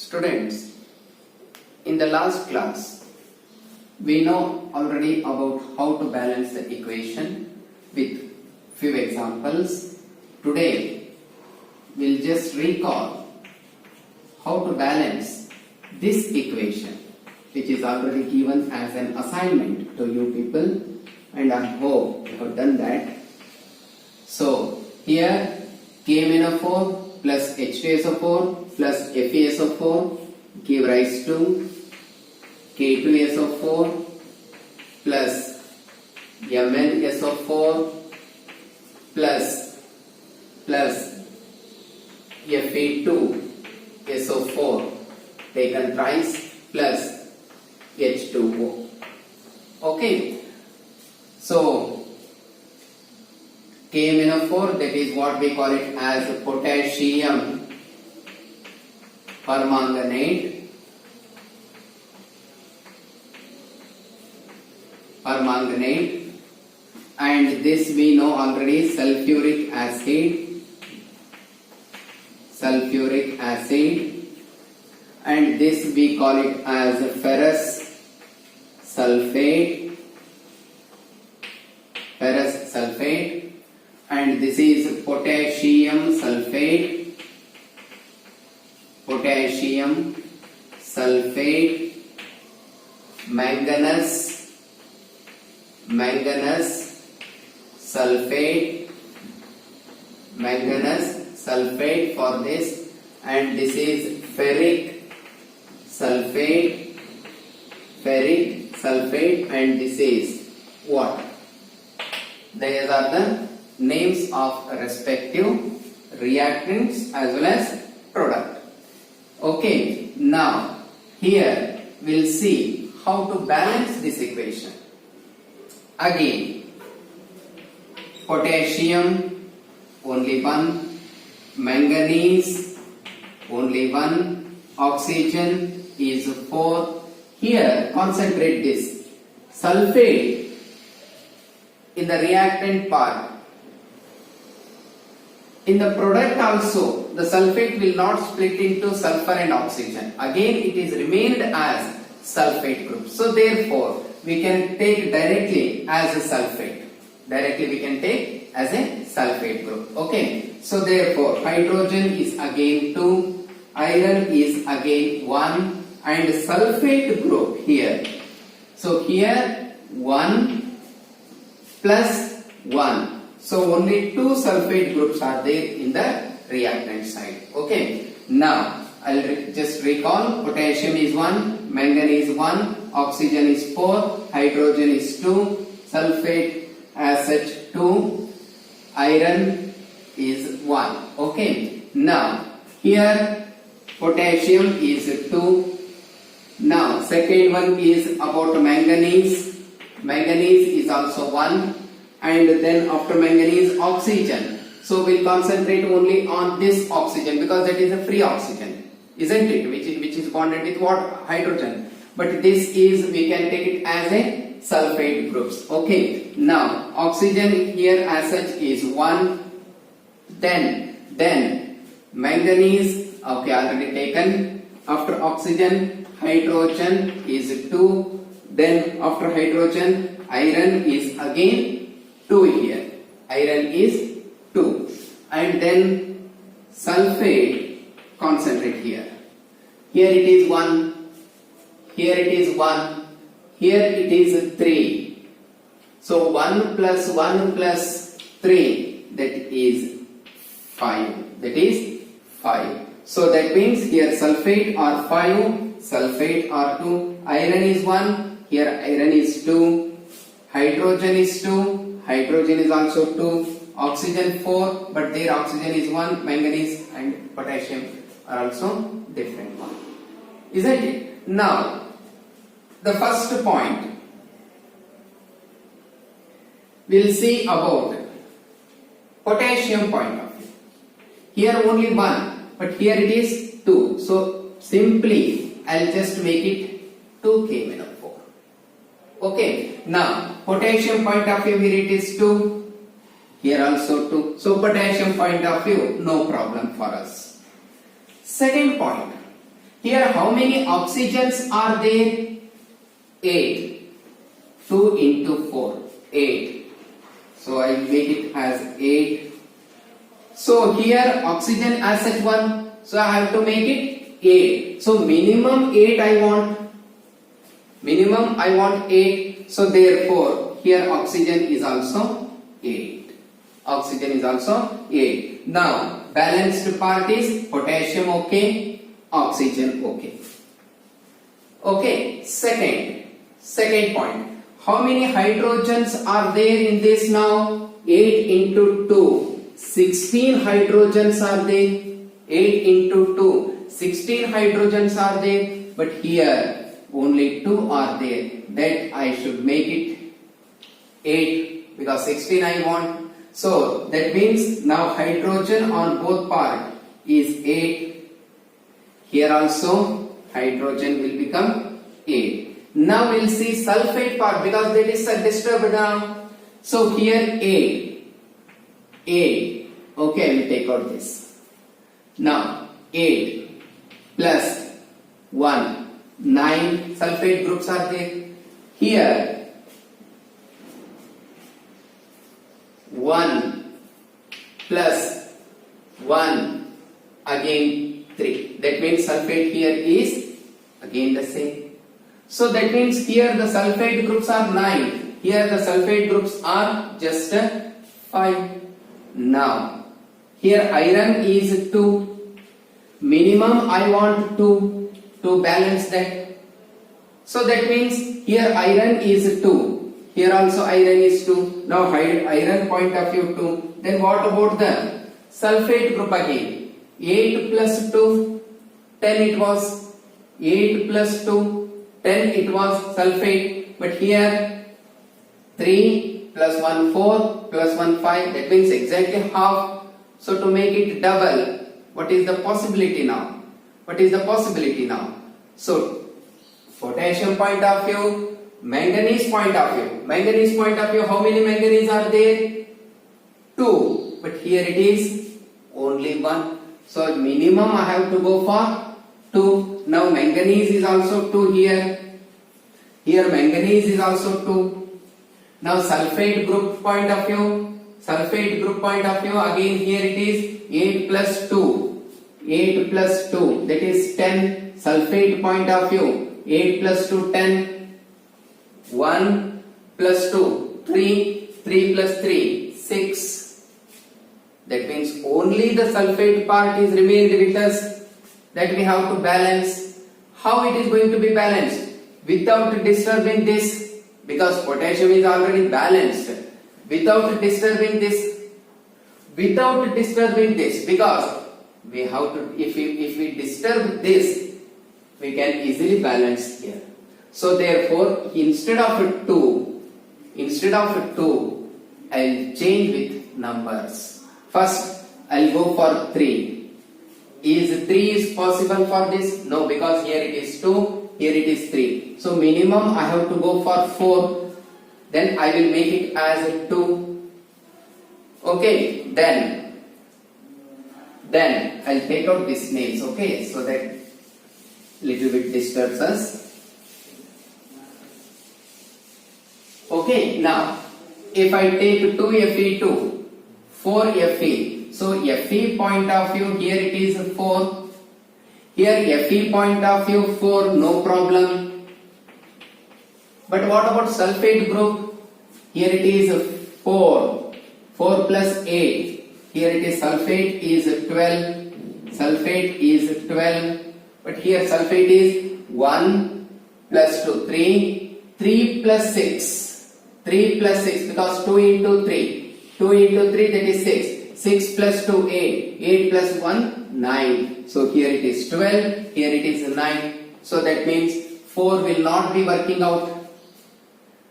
Students, in the last class, we know already about how to balance the equation with few examples. Today, we'll just recall how to balance this equation, which is already given as an assignment to you people, and I hope you have done that. So, here K-4 plus H2SO4 plus FeSO4 give rise to K2SO4 plus MnSO4 plus Fe2SO4 taken thrice plus H2O. Okay, so K-4, that is what we call it as potassium permanganate, and this we know already, sulfuric acid, and this we call it as ferrous sulfate, and this is potassium sulfate, manganese sulfate for this, and this is ferric sulfate, and this is what? These are the names of respective reactants as well as product. Okay, now here we'll see how to balance this equation. Again, potassium only one, manganese only one, oxygen is 4. Here concentrate this sulfate in the reactant part. In the product also, the sulfate will not split into sulfur and oxygen. Again, it is remained as sulfate group. So therefore, we can take directly as a sulfate. Group. Okay. So therefore, hydrogen is again 2, iron is again 1, and sulfate group here. So here 1 plus 1. So only 2 sulfate groups are there in the reactant side. Okay. Now I'll just recall: potassium is 1, manganese is 1, oxygen is 4, hydrogen is 2, sulfate as such 2, iron is 1. Okay. Now here potassium is 2. Now second one is about manganese. Manganese is also 1. And then after manganese, oxygen. So we'll concentrate only on this oxygen because that is a free oxygen, isn't it? Which is bonded with what? Hydrogen. But this is, we can take it as a sulfate groups. Okay. Now oxygen here as such is 1. Then manganese, okay, already taken. After oxygen, hydrogen is 2. Then after hydrogen, iron is again 2 here. Iron is 2. And then sulfate, concentrate here. Here it is 1. Here it is 1. Here it is 3. So 1 plus 1 plus 3, that is 5. So that means here sulfate are 5, sulfate are 2, iron is 1, here iron is 2, hydrogen is 2, hydrogen is also 2, oxygen 4, but there oxygen is 1, manganese and potassium are also different one. Isn't it? Now, the first point we'll see about potassium point of view. Here only 1, but here it is 2. So simply I'll just make it 2K-4. Okay. Now potassium point of view, here it is 2. Here also 2. So potassium point of view, no problem for us. Second point, Here how many oxygens are there? 8. 2 into 4. 8. So I will make it as 8. So here oxygen as such 1. So I have to make it 8. So minimum 8 I want. Minimum I want 8. So therefore here oxygen is also 8. Oxygen is also 8. Now balanced part is potassium okay, oxygen okay. Okay, second point. How many hydrogens are there in this now? 8 into 2. 16 hydrogens are there. 8 into 2. 16 hydrogens are there. But here only 2 are there. That I should make it 8 because 16 I want. So that means now hydrogen on both part is 8. Here also hydrogen will become 8. Now we'll see sulfate part because that is disturbed now. So here 8. 8. Okay, I will take out this. Now 8 plus 1. 9 sulfate groups are there. Here 1 plus 1 again 3. That means sulfate here is again the same. So that means here the sulfate groups are 9. Here the sulfate groups are just 5. Now here iron is 2. Minimum I want 2 to balance that. So that means here iron is 2. Here also iron is 2. Now iron point of view 2. Then what about the sulfate group again? 8 plus 2, 10 it was. 8 plus 2, 10 it was sulfate. But here 3 plus 1 4 plus 1 5. That means exactly half. So to make it double, what is the possibility now? What is the possibility now? So potassium point of view, manganese point of view. Manganese point of view, how many manganese are there? 2. But here it is only 1. So minimum I have to go for 2. Now manganese is also 2 here. Here manganese is also 2. Now sulfate group point of view. Sulfate group point of view, again here it is 8 plus 2. 8 plus 2, that is 10. Sulfate point of view, 8 plus 2, 10. 1 plus 2, 3. 3 plus 3, 6. That means only the sulfate part is remained with us, that we have to balance. How it is going to be balanced? Without disturbing this, because potassium is already balanced. Without disturbing this, because we have to, if we disturb this, we can easily balance here. So therefore instead of 2, I'll change with numbers. First I'll go for 3. Is 3 is possible for this? No, because here it is 2, here it is 3. So minimum I have to go for 4. Then I will make it as 2. Okay, then I'll take out these names, okay, so that little bit disturbs us. Okay, now if I take 2Fe2, 4Fe, so Fe point of view, here it is 4. Here Fe point of view 4, no problem. But what about sulfate group? Here it is 4. 4 plus 8. Here it is sulfate is 12. Sulfate is 12. But here sulfate is 1 plus 2, 3. 3 plus 6. 3 plus 6 because 2 into 3. 2 into 3 that is 6. 6 plus 2, 8. 8 plus 1, 9. So here it is 12. Here it is 9. So that means 4 will not be working out.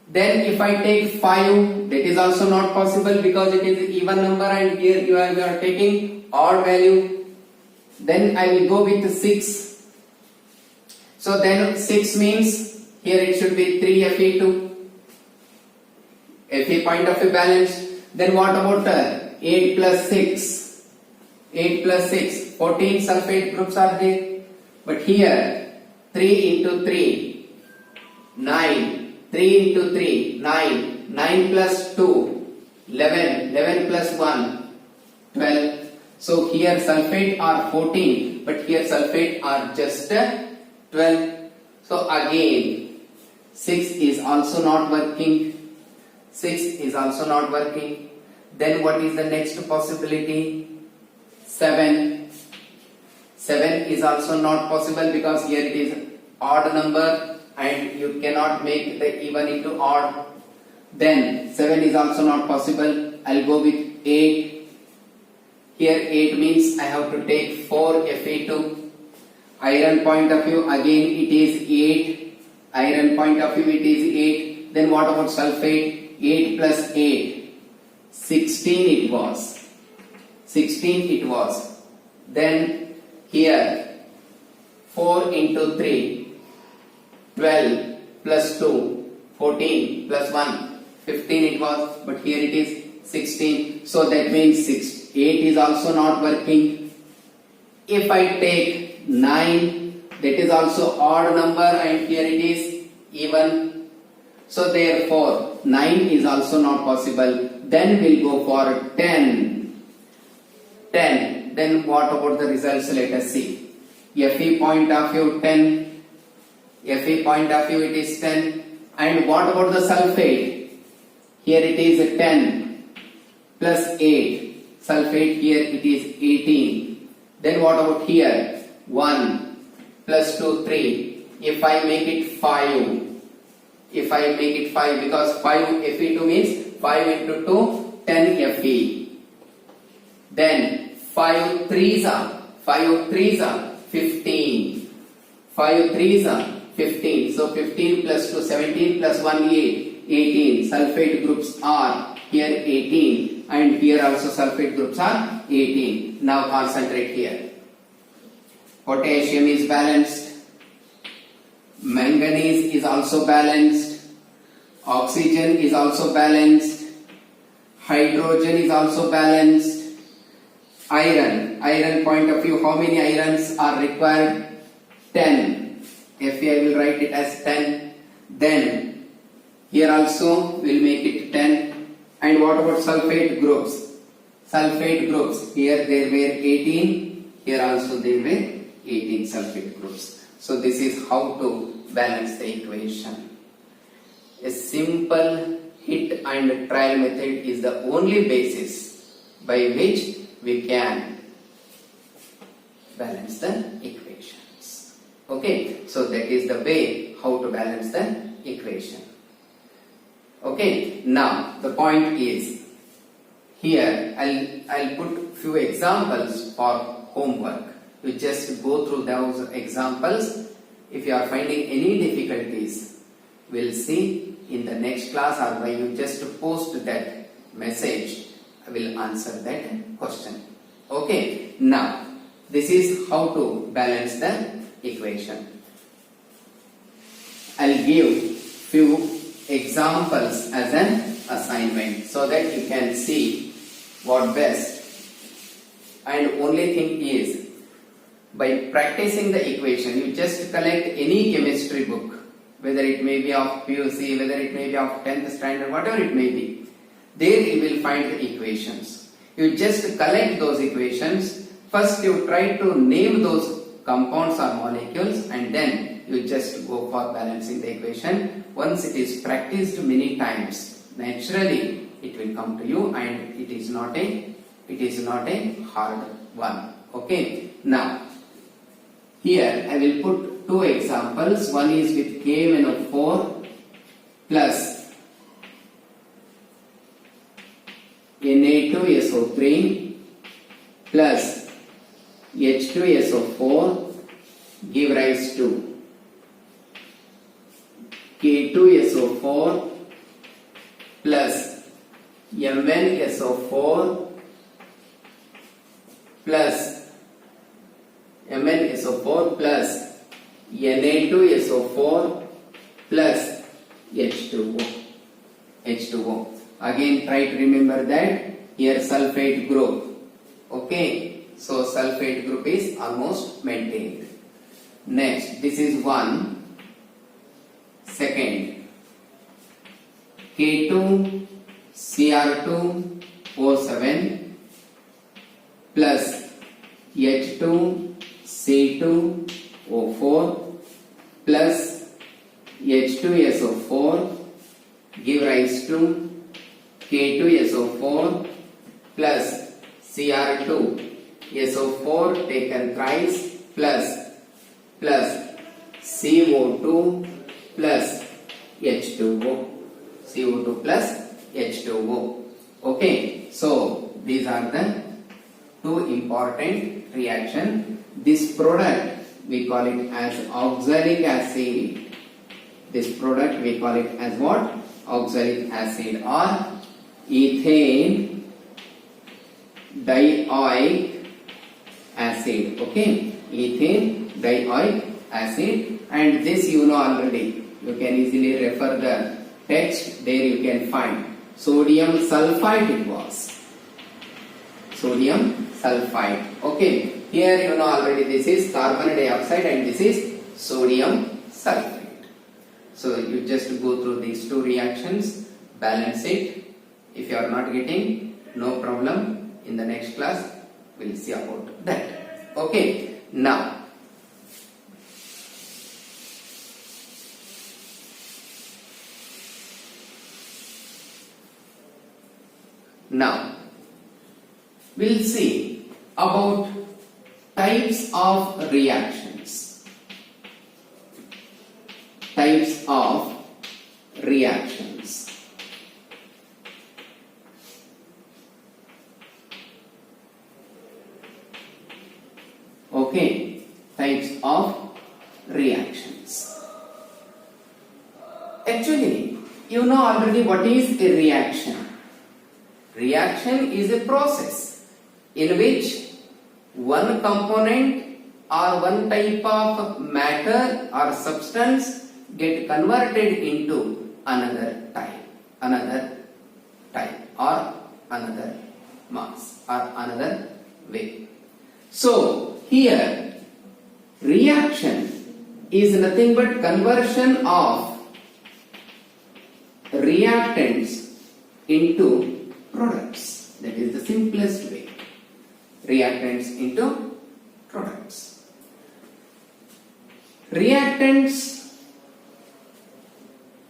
Then if I take 5, that is also not possible because it is an even number and here you are taking odd value. Then I will go with 6. So then 6 means here it should be 3Fe2. Fe point of view balance. Then what about 8 plus 6? 8 plus 6, 14 sulfate groups are there. But here 3 into 3, 9, 3 into 3, 9, 9 plus 2, 11, 11 plus 1, 12. So here sulfate are 14, but here sulfate are just 12. So again 6 is also not working. 6 is also not working. Then what is the next possibility? 7. 7 is also not possible because here it is odd number and you cannot make the even into odd. Then 7 is also not possible. I'll go with 8. Here 8 means I have to take 4 Fe2. Iron point of view, again it is 8. Iron point of view, it is 8. Then what about sulfate? 8 plus 8, 16 it was. 16 it was. Then here 4 into 3, 12 plus 2, 14 plus 1, 15 it was. But here it is 16. So that means 8 is also not working. If I take 9, that is also odd number and here it is even. So therefore 9 is also not possible. Then we'll go for 10. 10. Then what about the results? Let us see. Fe point of view 10. Fe point of view it is 10. And what about the sulfate? Here it is 10 plus 8. Sulfate here it is 18. Then what about here? 1 plus 2, 3. If I make it 5. If I make it 5 because 5 Fe2 means 5 into 2, 10 Fe. Then 5 3s are 15. 5 3s are 15. So 15 plus 2, 17 plus 1, 8. 18. Sulfate groups are here 18 and here also sulfate groups are 18. Now concentrate here. Potassium is balanced. Manganese is also balanced. Oxygen is also balanced. Hydrogen is also balanced. Iron point of view, how many irons are required? 10. Fe I will write it as 10. Then here also we'll make it 10. And what about sulfate groups? Sulfate groups, here there were 18. Here also there were 18 sulfate groups. So this is how to balance the equation. A simple hit and trial method is the only basis by which we can balance the equations. Okay, so that is the way how to balance the equation. Okay, now the point is here I'll put few examples for homework. You just go through those examples. If you are finding any difficulties, we'll see in the next class, or by you just post that message, I will answer that question. Okay, now this is how to balance the equation. I'll give few examples as an assignment so that you can see what best. And only thing is, by practicing the equation, you just collect any chemistry book, whether it may be of PUC, whether it may be of 10th standard, whatever it may be. There you will find the equations. You just collect those equations. First you try to name those compounds or molecules and then you just go for balancing the equation. Once it is practiced many times, naturally it will come to you and it is not a hard one. Okay, now here I will put two examples. One is with KMnO4 plus Na2SO3 plus H2SO4 give rise to K2SO4 plus MnSO4 plus MnSO4 plus Na2SO4 plus H2O. Again try to remember that here sulfate group. Okay, so sulfate group is almost maintained. Next, this is 1. Second, K2 Cr2 O7 plus H2 C2 O4 plus H2SO4 give rise to K2SO4 plus Cr2SO4 taken thrice plus CO2 plus H2O. CO2 plus H2O. Okay, so these are the two important reaction. This product we call it as oxalic acid. This product we call it as what? Oxalic acid or ethane dioic acid. Okay, ethane dioic acid, and this you know already. You can easily refer the text. There you can find sodium sulfite. It was sodium sulfite. Okay, here you know already this is carbon dioxide and this is sodium sulfate. So you just go through these two reactions, balance it. If you are not getting, no problem. In the next class we will see about that. Okay, now we'll see about types of reactions. Types of reactions. Okay, types of reactions. Actually, you know already what is a reaction. Reaction is a process in which one component or one type of matter or substance get converted into another type or another mass or another way. So here reaction is nothing but conversion of reactants into products. That is the simplest way. Reactants into products. Reactants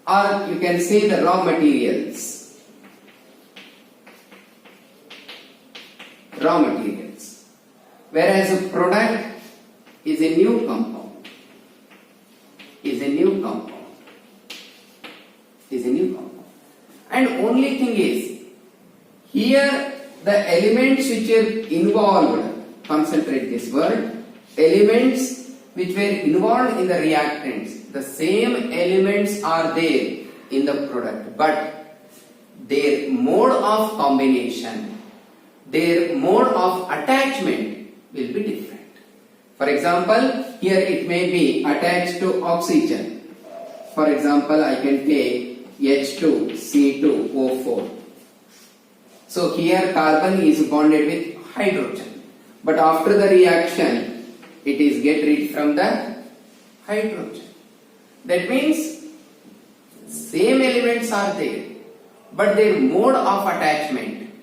are, you can say, the raw materials. Raw materials. Whereas a product is a new compound. And only thing is, here the elements which are involved, concentrate this word, elements which were involved in the reactants, the same elements are there in the product, but their mode of combination, their mode of attachment will be different. For example, here it may be attached to oxygen. For example, I can take H2C2O4. So here carbon is bonded with hydrogen, but after the reaction it is get rid from the hydrogen. That means same elements are there, but their mode of attachment,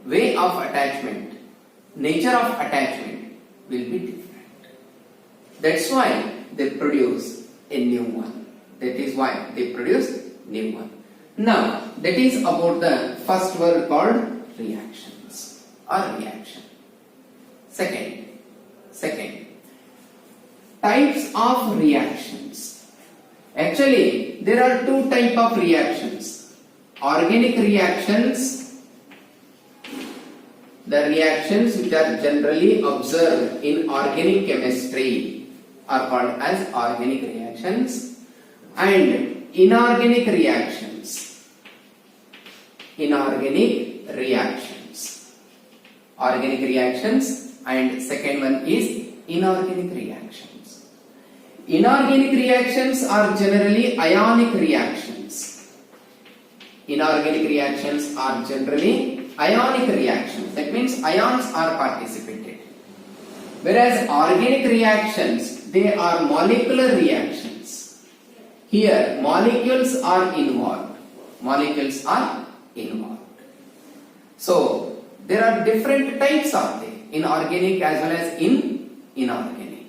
way of attachment, nature of attachment will be different. That's why they produce a new one. That is why they produce new one. Now that is about the first word called reactions or reaction. Second, types of reactions. Actually, there are two types of reactions. Organic reactions, the reactions which are generally observed in organic chemistry are called as organic reactions, and inorganic reactions. Organic reactions, and second one is inorganic reactions. Inorganic reactions are generally ionic reactions. Inorganic reactions are generally ionic reactions. That means ions are participated. Whereas organic reactions they are molecular reactions. Here molecules are involved. Molecules are involved. So there are different types of them in organic as well as in inorganic.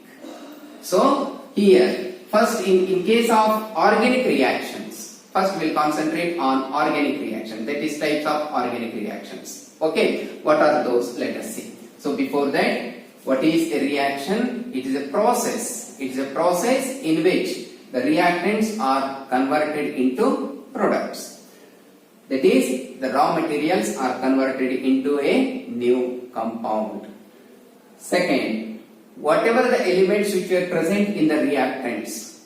So here first in case of organic reactions, first we'll concentrate on organic reactions, that is types of organic reactions. Okay, what are those? Let us see. So before that, what is a reaction? It is a process. It is a process in which the reactants are converted into products. That is, the raw materials are converted into a new compound. Second, whatever the elements which were present in the reactants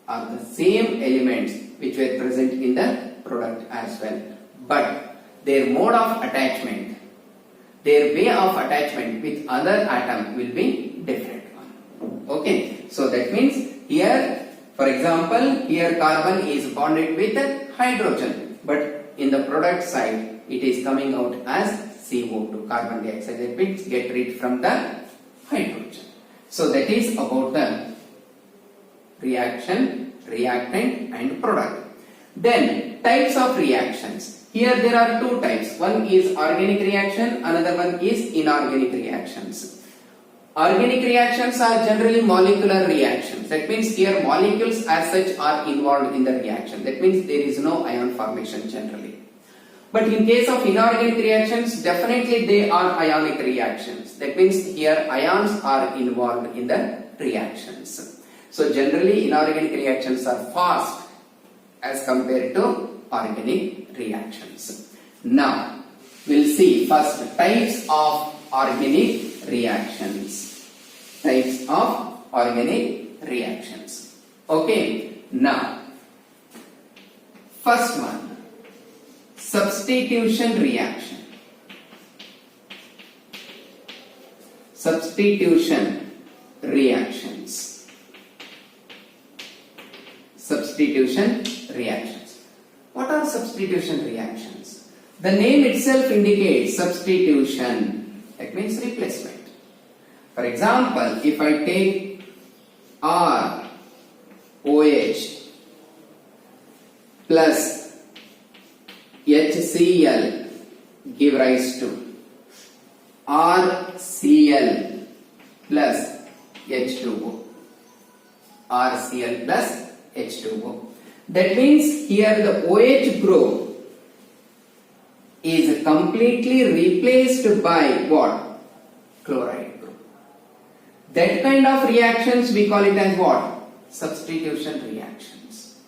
are the same elements which were present in the product as well. But their mode of attachment, their way of attachment with other atom will be different one. Okay, so that means here, for example, here carbon is bonded with hydrogen, but in the product side it is coming out as CO2, carbon dioxide. That means get rid from the hydrogen. So that is about the reaction, reactant and product. Then types of reactions. Here there are two types. One is organic reaction, another one is inorganic reactions. Organic reactions are generally molecular reactions. That means here molecules as such are involved in the reaction. That means there is no ion formation generally. But in case of inorganic reactions, definitely they are ionic reactions. That means here ions are involved in the reactions. So generally inorganic reactions are fast as compared to organic reactions. Now we'll see first types of organic reactions. Types of organic reactions. Okay, now first one, substitution reaction. Substitution reactions. Substitution reactions. What are substitution reactions? The name itself indicates substitution. That means replacement. For example, if I take ROH plus HCl, give rise to RCl plus H2O. RCl plus H2O. That means here the OH group is completely replaced by what? Chloride group. That kind of reactions we call it as what? Substitution reactions.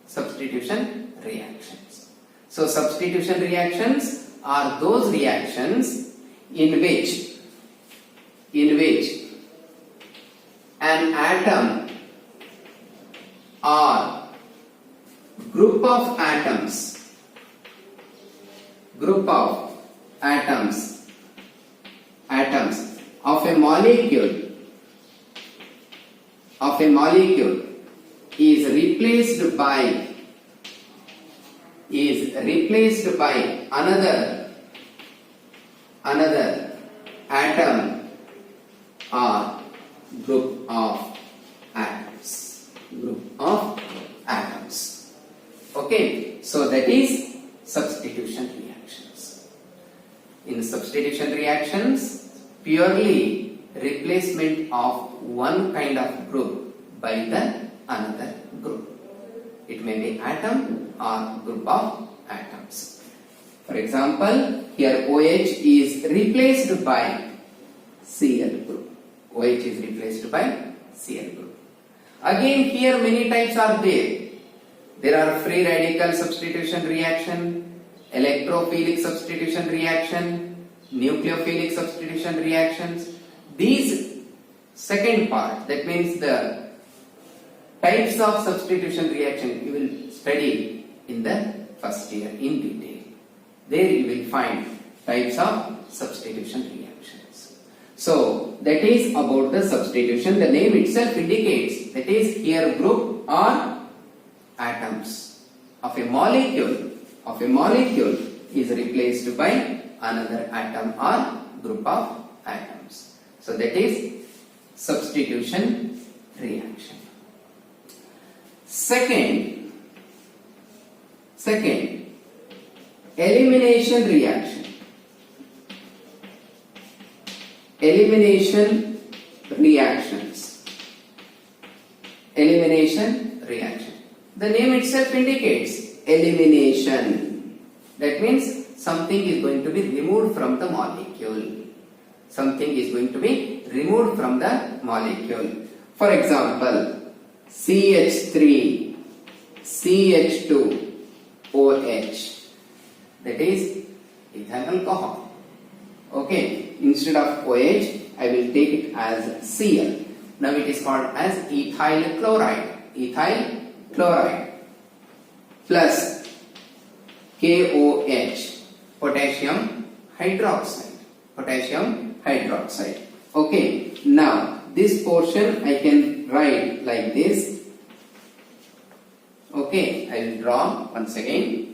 Substitution reactions. So substitution reactions are those reactions in which an atom or group of atoms of a molecule is replaced by another atom or group of atoms. Okay, so that is substitution reactions. In substitution reactions, purely replacement of one kind of group by the another group. It may be atom or group of atoms. For example, here OH is replaced by Cl group. OH is replaced by Cl group. Again, here many types are there. There are free radical substitution reaction, electrophilic substitution reaction, nucleophilic substitution reactions. These second part, that means the types of substitution reaction, you will study in the first year in detail. There you will find types of substitution reactions. So that is about the substitution. The name itself indicates, that is here group or atoms of a molecule is replaced by another atom or group of atoms. So that is substitution reaction. Second, elimination reaction. Elimination reactions. Elimination reaction. The name itself indicates elimination. That means something is going to be removed from the molecule. Something is going to be removed from the molecule. For example, CH3, CH2, OH. That is ethyl alcohol. Okay, instead of OH, I will take it as Cl. Now it is called as ethyl chloride. Ethyl chloride plus KOH, potassium hydroxide. Potassium hydroxide. Okay, now this portion I can write like this. Okay, I will draw once again.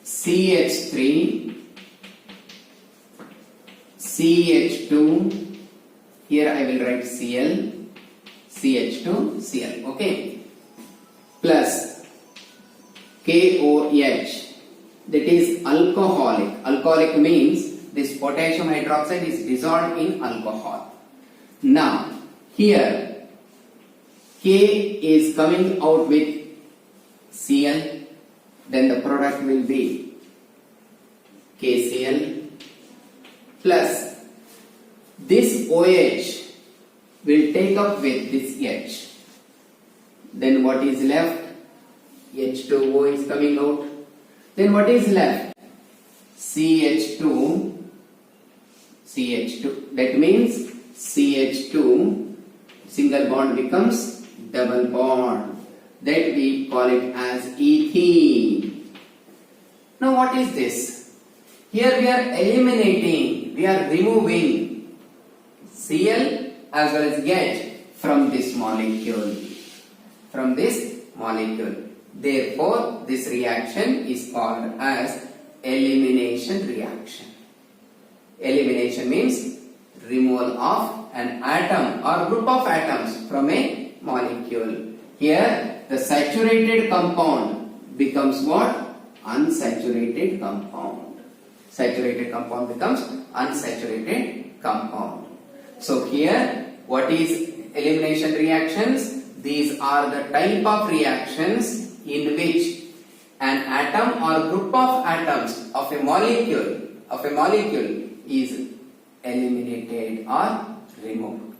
CH3, CH2, here I will write Cl, CH2, Cl, okay, plus KOH, that is alcoholic. Alcoholic means this potassium hydroxide is dissolved in alcohol. Now, here K is coming out with Cl, then the product will be KCl plus this OH will take up with this H. Then what is left? H2O is coming out. Then what is left? CH2, CH2. That means CH2 single bond becomes double bond. That we call it as ethene. Now what is this? Here we are eliminating, we are removing Cl as well as H from this molecule. From this molecule. Therefore, this reaction is called as elimination reaction. Elimination means removal of an atom or group of atoms from a molecule. Here, the saturated compound becomes what? Unsaturated compound. Saturated compound becomes unsaturated compound. So here, what is elimination reactions? These are the type of reactions in which an atom or group of atoms of a molecule is eliminated or removed.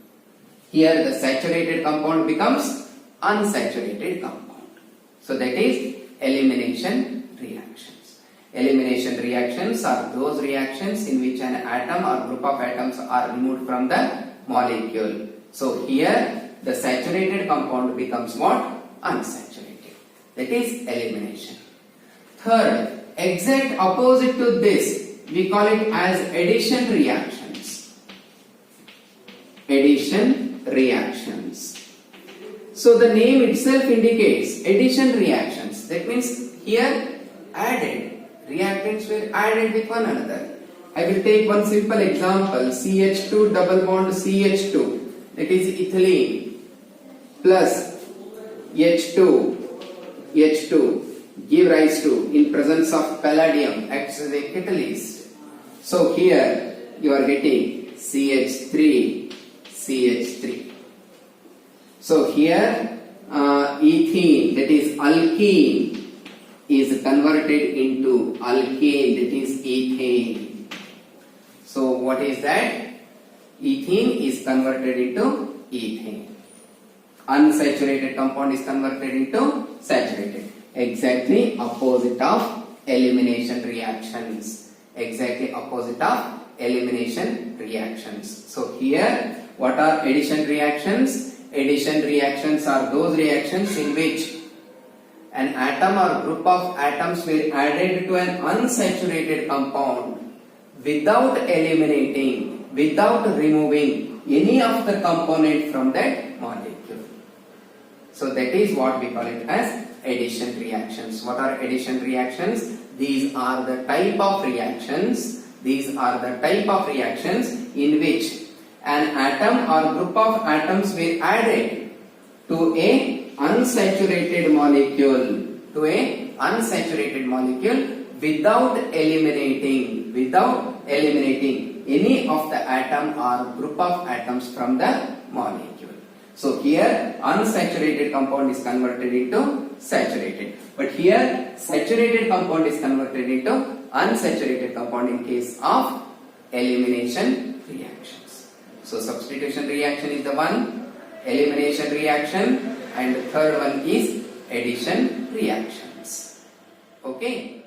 Here the saturated compound becomes unsaturated compound. So that is elimination reactions. Elimination reactions are those reactions in which an atom or group of atoms are removed from the molecule. So here the saturated compound becomes what? Unsaturated. That is elimination. Third, exact opposite to this, we call it as addition reactions. Addition reactions. So the name itself indicates addition reactions. That means here added. Reactants were added with one another. I will take one simple example. CH2 double bond CH2. That is ethylene plus H2 give rise to, in presence of palladium, acts as a catalyst. So here you are getting CH3. So here ethene, that is alkene, is converted into alkane, that is ethane. So what is that? Ethene is converted into ethane. Unsaturated compound is converted into saturated. Exactly opposite of elimination reactions. Exactly opposite of elimination reactions. So here, what are addition reactions? Addition reactions are those reactions in which an atom or group of atoms were added to an unsaturated compound without eliminating, without removing any of the component from that molecule. So that is what we call it as addition reactions. What are addition reactions? These are the type of reactions. These are the type of reactions in which an atom or group of atoms were added to a unsaturated molecule. To a unsaturated molecule without eliminating any of the atom or group of atoms from the molecule. So here unsaturated compound is converted into saturated, but here saturated compound is converted into unsaturated compound in case of elimination reactions. So substitution reaction is the one, elimination reaction, and the third one is addition reactions. Okay.